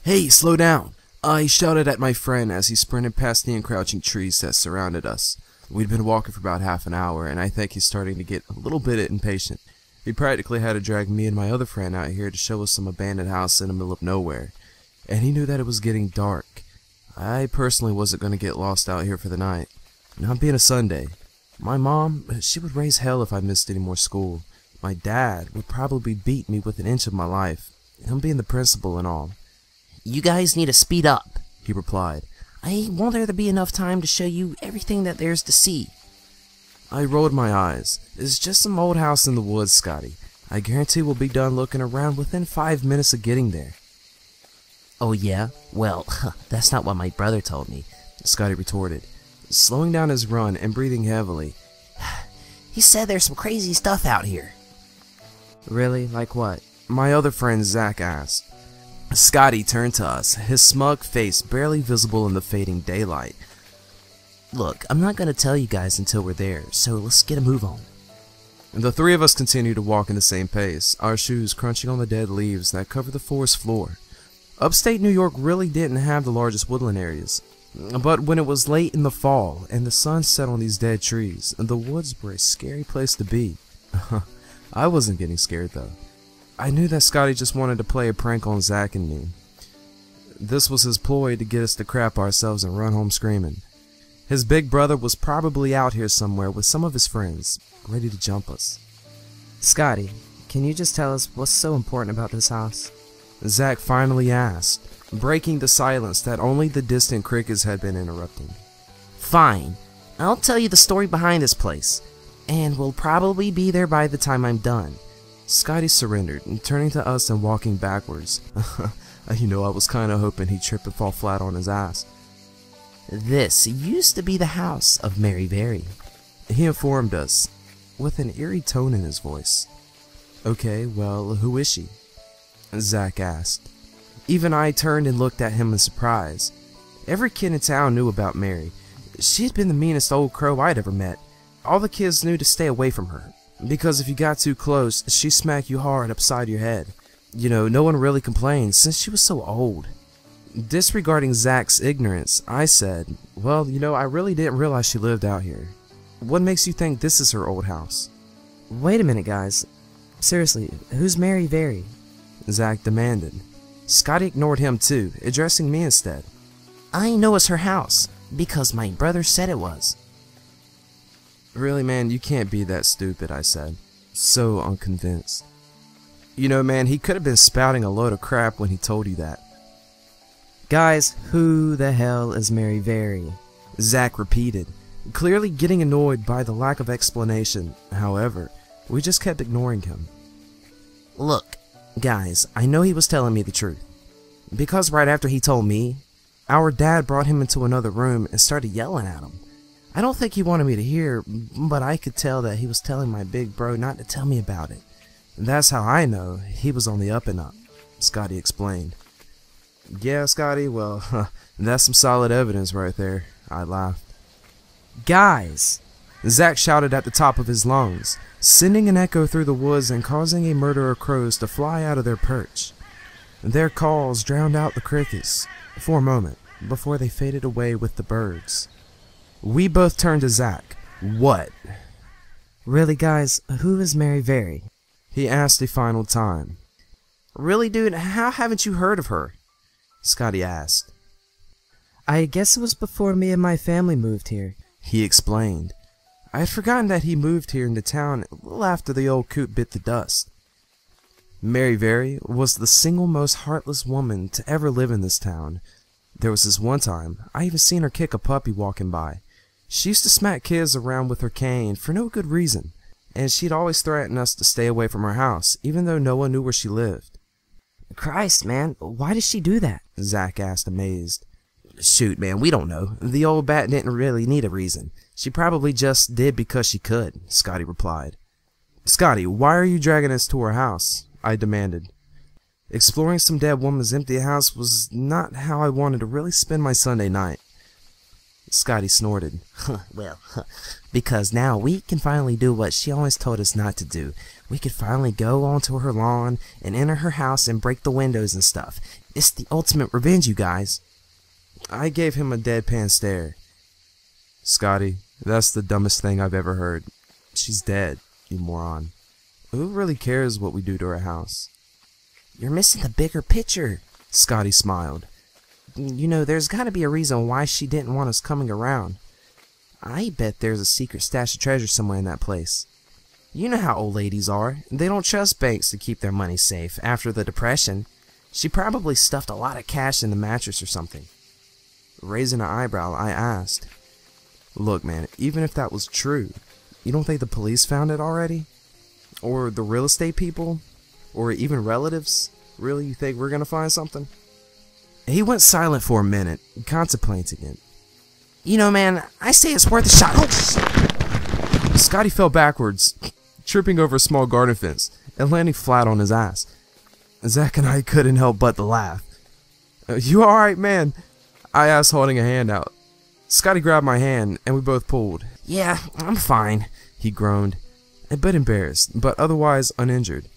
Hey, slow down! I shouted at my friend as he sprinted past the encroaching trees that surrounded us. We'd been walking for about half an hour, and I think he's starting to get a little bit impatient. He practically had to drag me and my other friend out here to show us some abandoned house in the middle of nowhere. And he knew that it was getting dark. I personally wasn't going to get lost out here for the night. Not being a Sunday. My mom, she would raise hell if I missed any more school. My dad would probably beat me with an inch of my life, him being the principal and all. "You guys need to speed up," he replied. "I won't there be enough time to show you everything that there's to see." I rolled my eyes. It's just some old house in the woods, Scotty. I guarantee we'll be done looking around within 5 minutes of getting there. "Oh yeah? Well, that's not what my brother told me," Scotty retorted, slowing down his run and breathing heavily. "He said there's some crazy stuff out here." "Really? Like what?" my other friend Zach asked. Scotty turned to us, his smug face barely visible in the fading daylight. "Look, I'm not gonna tell you guys until we're there, so let's get a move on." The three of us continued to walk in the same pace, our shoes crunching on the dead leaves that covered the forest floor. Upstate New York really didn't have the largest woodland areas, but when it was late in the fall and the sun set on these dead trees, the woods were a scary place to be. I wasn't getting scared though. I knew that Scotty just wanted to play a prank on Zach and me. This was his ploy to get us to crap ourselves and run home screaming. His big brother was probably out here somewhere with some of his friends, ready to jump us. "Scotty, can you just tell us what's so important about this house?" Zach finally asked, breaking the silence that only the distant crickets had been interrupting. "Fine, I'll tell you the story behind this place, and we'll probably be there by the time I'm done." Scotty surrendered, turning to us and walking backwards. I was kinda hoping he'd trip and fall flat on his ass. "This used to be the house of Mary Very," he informed us, with an eerie tone in his voice. "Okay, well, who is she?" Zach asked. Even I turned and looked at him in surprise. Every kid in town knew about Mary. She had been the meanest old crow I'd ever met. All the kids knew to stay away from her, because if you got too close, she'd smack you hard upside your head. No one really complained since she was so old. Disregarding Zach's ignorance, I said, "Well, I really didn't realize she lived out here. What makes you think this is her old house?" "Wait a minute, guys. Seriously, who's Mary Very?" Zach demanded. Scotty ignored him too, addressing me instead. "I know it's her house, because my brother said it was." "Really, man, you can't be that stupid," I said, so unconvinced. Man, he could have been spouting a load of crap when he told you that. "Guys, who the hell is Mary Very?" Zach repeated, clearly getting annoyed by the lack of explanation. However, we just kept ignoring him. "Look, guys, I know he was telling me the truth, because right after he told me, our dad brought him into another room and started yelling at him. I don't think he wanted me to hear, but I could tell that he was telling my big bro not to tell me about it. That's how I know he was on the up and up," Scotty explained. "Yeah, Scotty, well, that's some solid evidence right there," I laughed. "Guys!" Zach shouted at the top of his lungs, sending an echo through the woods and causing a murder of crows to fly out of their perch. Their calls drowned out the crickets for a moment before they faded away with the birds. We both turned to Zach. "What?" "Really, guys, who is Mary Very?" he asked a final time. "Really, dude, how haven't you heard of her?" Scotty asked. "I guess it was before me and my family moved here," he explained. I had forgotten that he moved here into town a little after the old coop bit the dust. Mary Very was the single most heartless woman to ever live in this town. There was this one time, I even seen her kick a puppy walking by. She used to smack kids around with her cane for no good reason, and she'd always threaten us to stay away from her house, even though no one knew where she lived. "Christ, man, why did she do that?" Zach asked, amazed. "Shoot, man, we don't know. The old bat didn't really need a reason. She probably just did because she could," Scotty replied. "Scotty, why are you dragging us to her house?" I demanded. Exploring some dead woman's empty house was not how I wanted to really spend my Sunday night. Scotty snorted. Well, because now we can finally do what she always told us not to do. We could finally go onto her lawn and enter her house and break the windows and stuff. It's the ultimate revenge, you guys. I gave him a deadpan stare. Scotty, that's the dumbest thing I've ever heard. She's dead, you moron. Who really cares what we do to her house? You're missing the bigger picture. Scotty smiled. You know, there's got to be a reason why she didn't want us coming around. I bet there's a secret stash of treasure somewhere in that place. You know how old ladies are. They don't trust banks to keep their money safe after the Depression. She probably stuffed a lot of cash in the mattress or something. Raising an eyebrow, I asked, "Look, man, even if that was true, you don't think the police found it already? Or the real estate people? Or even relatives? Really, you think we're gonna find something?" He went silent for a minute, contemplating it. You know, man, I say it's worth a shot. Oh, shit. Scotty fell backwards, tripping over a small garden fence and landing flat on his ass. Zach and I couldn't help but to laugh. "You alright, man?" I asked, holding a hand out. Scotty grabbed my hand, and we both pulled. "Yeah, I'm fine," he groaned, a bit embarrassed, but otherwise uninjured.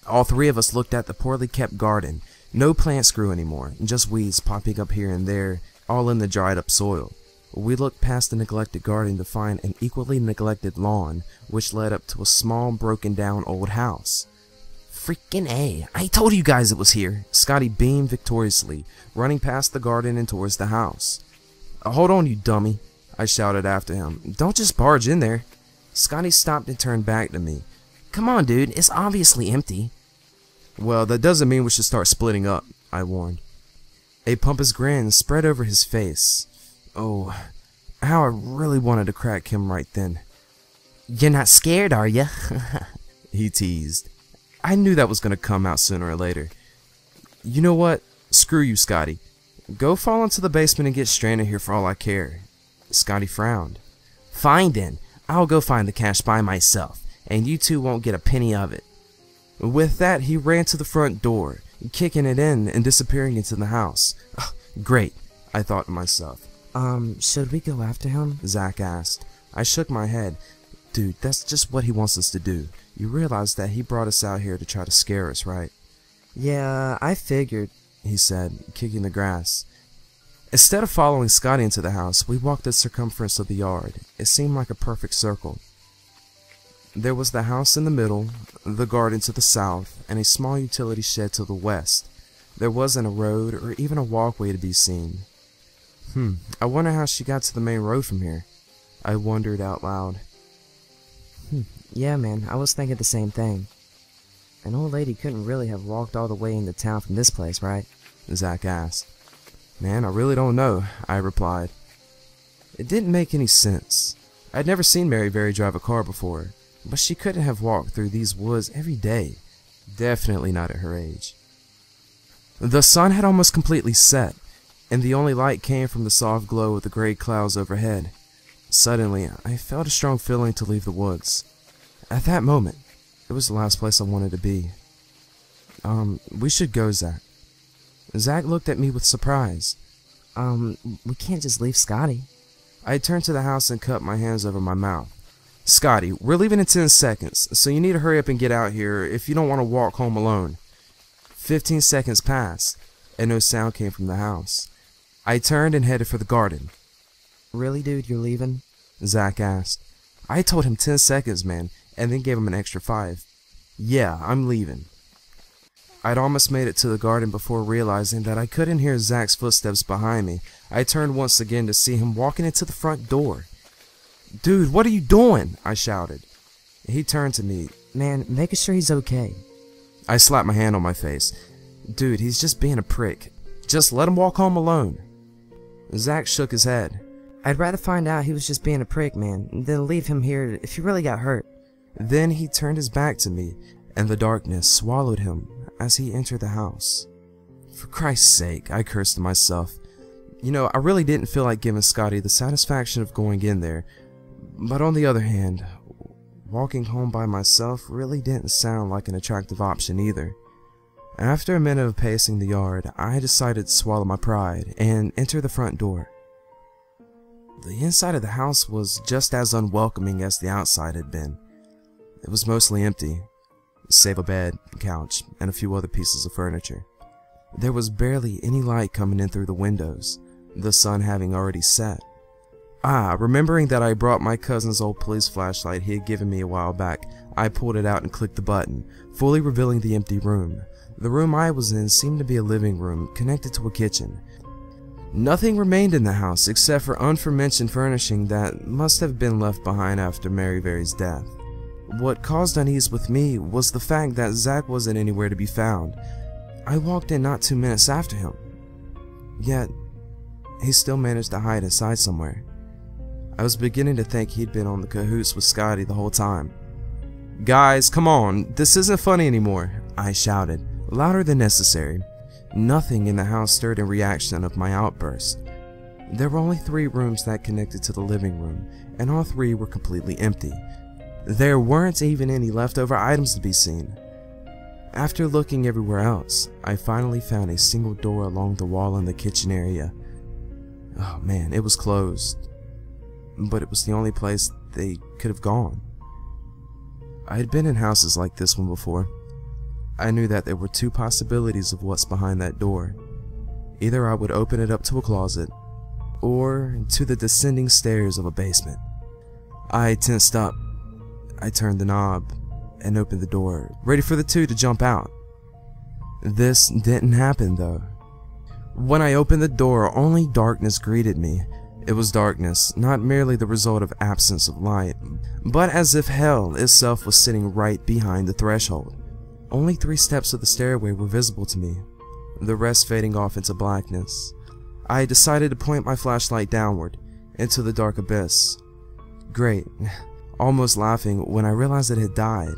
All three of us looked at the poorly kept garden. No plants grew anymore, just weeds popping up here and there, all in the dried up soil. We looked past the neglected garden to find an equally neglected lawn, which led up to a small, broken down old house. Freaking A, I told you guys it was here. Scotty beamed victoriously, running past the garden and towards the house. "Hold on, you dummy," I shouted after him. "Don't just barge in there." Scotty stopped and turned back to me. "Come on, dude, it's obviously empty." "Well, that doesn't mean we should start splitting up," I warned. A pompous grin spread over his face. Oh, how I really wanted to crack him right then. "You're not scared, are ya?" he teased. I knew that was going to come out sooner or later. "You know what? Screw you, Scotty. Go fall into the basement and get stranded here for all I care." Scotty frowned. "Fine then, I'll go find the cash by myself, and you two won't get a penny of it." With that, he ran to the front door, kicking it in and disappearing into the house. Great, I thought to myself. Should we go after him? Zach asked. I shook my head. Dude, that's just what he wants us to do. You realize that he brought us out here to try to scare us, right? Yeah, I figured, he said, kicking the grass. Instead of following Scotty into the house, we walked the circumference of the yard. It seemed like a perfect circle. There was the house in the middle, the garden to the south, and a small utility shed to the west. There wasn't a road or even a walkway to be seen. I wonder how she got to the main road from here. I wondered out loud. Yeah, man, I was thinking the same thing. An old lady couldn't really have walked all the way into town from this place, right? Zach asked. Man, I really don't know, I replied. It didn't make any sense. I'd never seen Mary Berry drive a car before, but she couldn't have walked through these woods every day. Definitely not at her age. The sun had almost completely set, and the only light came from the soft glow of the gray clouds overhead. Suddenly, I felt a strong feeling to leave the woods. At that moment, it was the last place I wanted to be. We should go, Zach. Zach looked at me with surprise. We can't just leave Scotty. I turned to the house and cupped my hands over my mouth. Scotty, we're leaving in 10 seconds, so you need to hurry up and get out here if you don't want to walk home alone. 15 seconds passed, and no sound came from the house. I turned and headed for the garden. Really, dude, you're leaving? Zach asked. I told him 10 seconds, man, and then gave him an extra 5. Yeah, I'm leaving. I'd almost made it to the garden before realizing that I couldn't hear Zach's footsteps behind me. I turned once again to see him walking into the front door. Dude, what are you doing? I shouted. He turned to me. Man, making sure he's okay. I slapped my hand on my face. Dude, he's just being a prick. Just let him walk home alone. Zach shook his head. I'd rather find out he was just being a prick, man, than leave him here if he really got hurt. Then he turned his back to me, and the darkness swallowed him as he entered the house. For Christ's sake, I cursed to myself. You know, I really didn't feel like giving Scotty the satisfaction of going in there, but on the other hand, walking home by myself really didn't sound like an attractive option either. After a minute of pacing the yard, I decided to swallow my pride and enter the front door. The inside of the house was just as unwelcoming as the outside had been. It was mostly empty, save a bed, couch, and a few other pieces of furniture. There was barely any light coming in through the windows, the sun having already set. Remembering that I brought my cousin's old police flashlight he had given me a while back, I pulled it out and clicked the button, fully revealing the empty room. The room I was in seemed to be a living room connected to a kitchen. Nothing remained in the house except for aforementioned furnishing that must have been left behind after Mary Very's death. What caused unease with me was the fact that Zach wasn't anywhere to be found. I walked in not 2 minutes after him. Yet, he still managed to hide inside somewhere. I was beginning to think he'd been on the cahoots with Scotty the whole time. "Guys, come on, this isn't funny anymore," I shouted, louder than necessary. Nothing in the house stirred in reaction of my outburst. There were only 3 rooms that connected to the living room, and all 3 were completely empty. There weren't even any leftover items to be seen. After looking everywhere else, I finally found a single door along the wall in the kitchen area. Oh man, it was closed, but it was the only place they could have gone. I had been in houses like this one before. I knew that there were 2 possibilities of what's behind that door. Either I would open it up to a closet, or to the descending stairs of a basement. I tensed up. I turned the knob and opened the door, ready for the 2 to jump out. This didn't happen though. When I opened the door, only darkness greeted me. It was darkness, not merely the result of absence of light, but as if hell itself was sitting right behind the threshold. Only 3 steps of the stairway were visible to me, the rest fading off into blackness. I decided to point my flashlight downward, into the dark abyss. Great, almost laughing when I realized it had died.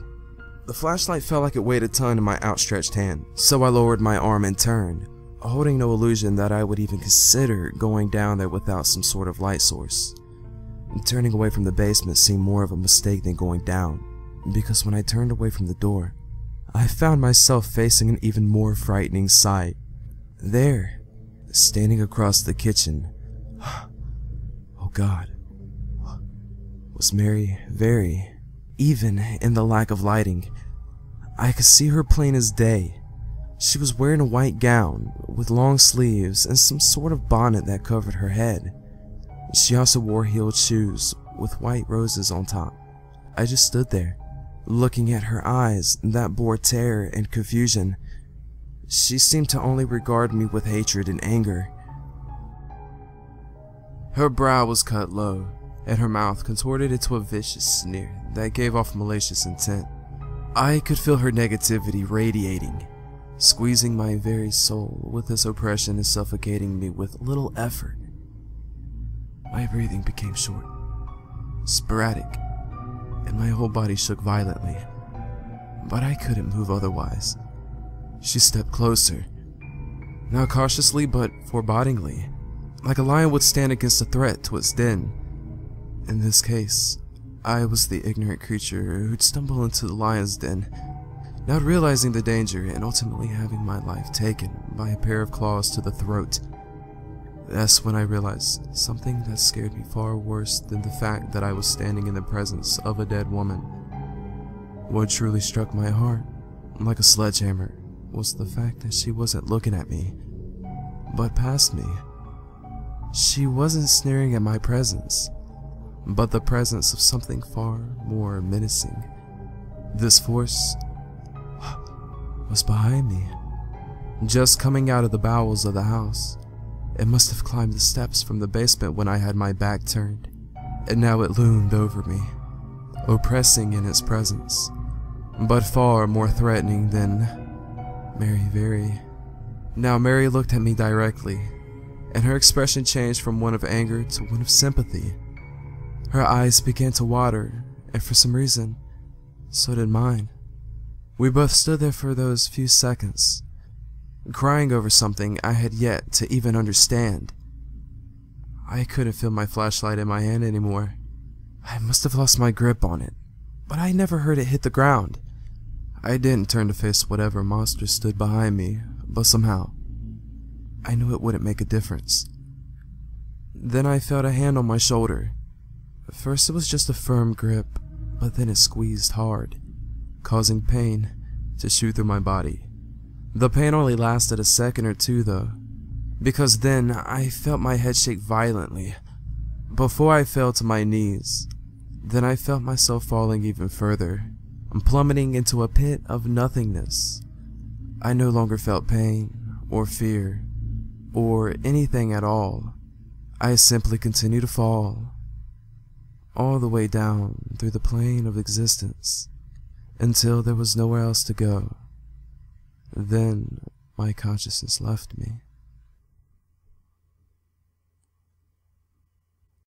The flashlight felt like it weighed a ton in my outstretched hand, so I lowered my arm and turned, holding no illusion that I would even consider going down there without some sort of light source. Turning away from the basement seemed more of a mistake than going down, because when I turned away from the door, I found myself facing an even more frightening sight. There, standing across the kitchen, oh God, was Mary Very. Even in the lack of lighting, I could see her plain as day. She was wearing a white gown with long sleeves and some sort of bonnet that covered her head. She also wore heeled shoes with white roses on top. I just stood there, looking at her eyes that bore terror and confusion. She seemed to only regard me with hatred and anger. Her brow was cut low, and her mouth contorted into a vicious sneer that gave off malicious intent. I could feel her negativity radiating, squeezing my very soul with this oppression and suffocating me with little effort. My breathing became short, sporadic, and my whole body shook violently, but I couldn't move otherwise. She stepped closer, now cautiously but forebodingly, like a lion would stand against a threat to its den. In this case, I was the ignorant creature who'd stumble into the lion's den, not realizing the danger and ultimately having my life taken by a pair of claws to the throat. That's when I realized something that scared me far worse than the fact that I was standing in the presence of a dead woman. What truly struck my heart, like a sledgehammer, was the fact that she wasn't looking at me, but past me. She wasn't sneering at my presence, but the presence of something far more menacing. This force was behind me, just coming out of the bowels of the house. It must have climbed the steps from the basement when I had my back turned, and now it loomed over me, oppressing in its presence, but far more threatening than Mary Very. Now Mary looked at me directly, and her expression changed from one of anger to one of sympathy. Her eyes began to water, and for some reason, so did mine. We both stood there for those few seconds, crying over something I had yet to even understand. I couldn't feel my flashlight in my hand anymore. I must have lost my grip on it, but I never heard it hit the ground. I didn't turn to face whatever monster stood behind me, but somehow, I knew it wouldn't make a difference. Then I felt a hand on my shoulder. At first it was just a firm grip, but then it squeezed hard, causing pain to shoot through my body. The pain only lasted a second or two though, because then I felt my head shake violently before I fell to my knees. Then I felt myself falling even further, plummeting into a pit of nothingness. I no longer felt pain or fear or anything at all. I simply continued to fall, all the way down through the plane of existence, until there was nowhere else to go. Then my consciousness left me.